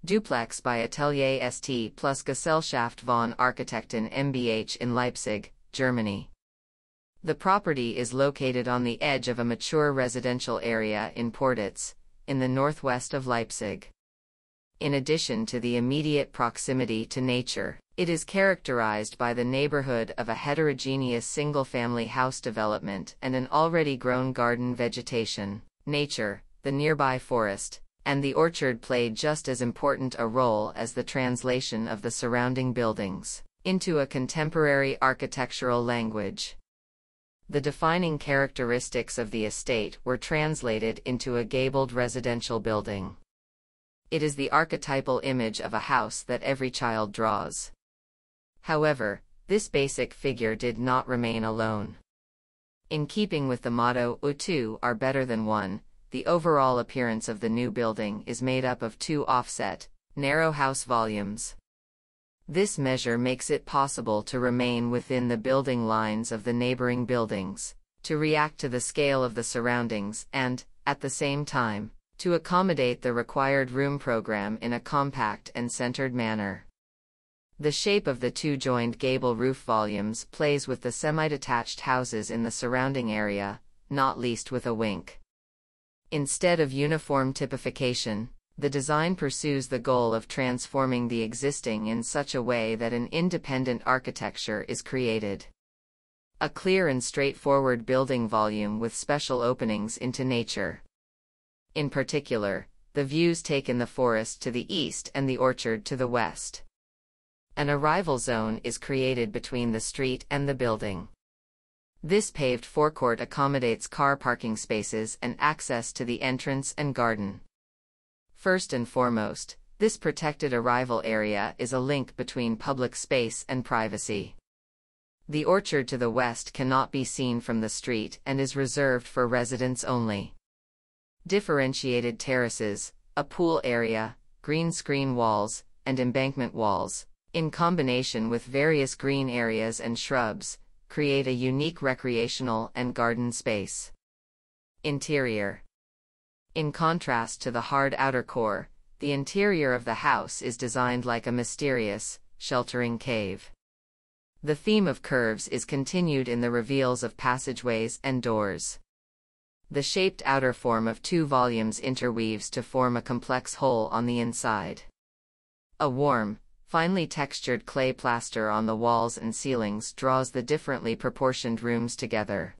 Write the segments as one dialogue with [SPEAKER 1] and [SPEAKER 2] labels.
[SPEAKER 1] Duplex by Atelier St plus Gesellschaft von Architekten mbH in Leipzig, Germany. The property is located on the edge of a mature residential area in Portitz, in the northwest of Leipzig. In addition to the immediate proximity to nature, it is characterized by the neighborhood of a heterogeneous single-family house development and an already grown garden vegetation. Nature, the nearby forest, and the orchard played just as important a role as the translation of the surrounding buildings into a contemporary architectural language. The defining characteristics of the estate were translated into a gabled residential building. It is the archetypal image of a house that every child draws. However, this basic figure did not remain alone. In keeping with the motto, "Two are better than one," the overall appearance of the new building is made up of two offset, narrow house volumes. This measure makes it possible to remain within the building lines of the neighboring buildings, to react to the scale of the surroundings and, at the same time, to accommodate the required room program in a compact and centered manner. The shape of the two joined gable roof volumes plays with the semi-detached houses in the surrounding area, not least with a wink. Instead of uniform typification, the design pursues the goal of transforming the existing in such a way that an independent architecture is created. A clear and straightforward building volume with special openings into nature. In particular, the views take in the forest to the east and the orchard to the west. An arrival zone is created between the street and the building. This paved forecourt accommodates car parking spaces and access to the entrance and garden. First and foremost, this protected arrival area is a link between public space and privacy. The orchard to the west cannot be seen from the street and is reserved for residents only. Differentiated terraces, a pool area, green screen walls, and embankment walls, in combination with various green areas and shrubs, create a unique recreational and garden space. Interior. In contrast to the hard outer core, the interior of the house is designed like a mysterious, sheltering cave. The theme of curves is continued in the reveals of passageways and doors. The shaped outer form of two volumes interweaves to form a complex whole on the inside. A warm, finely textured clay plaster on the walls and ceilings draws the differently proportioned rooms together.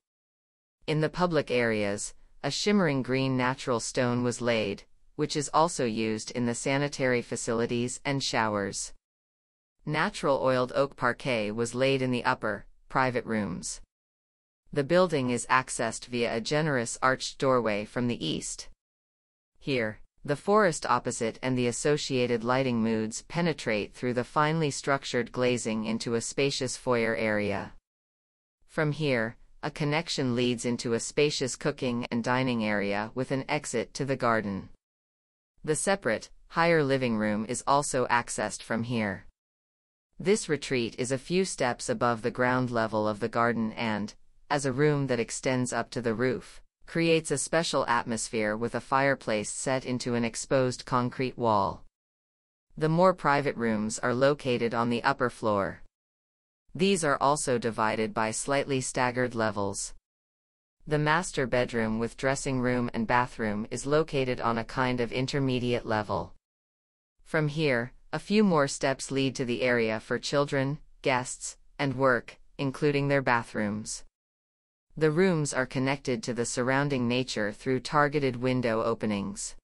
[SPEAKER 1] In the public areas, a shimmering green natural stone was laid, which is also used in the sanitary facilities and showers. Natural oiled oak parquet was laid in the upper, private rooms. The building is accessed via a generous arched doorway from the east. Here, the forest opposite and the associated lighting moods penetrate through the finely structured glazing into a spacious foyer area. From here, a connection leads into a spacious cooking and dining area with an exit to the garden. The separate, higher living room is also accessed from here. This retreat is a few steps above the ground level of the garden and, as a room that extends up to the roof, creates a special atmosphere with a fireplace set into an exposed concrete wall. The more private rooms are located on the upper floor. These are also divided by slightly staggered levels. The master bedroom with dressing room and bathroom is located on a kind of intermediate level. From here, a few more steps lead to the area for children, guests, and work, including their bathrooms. The rooms are connected to the surrounding nature through targeted window openings.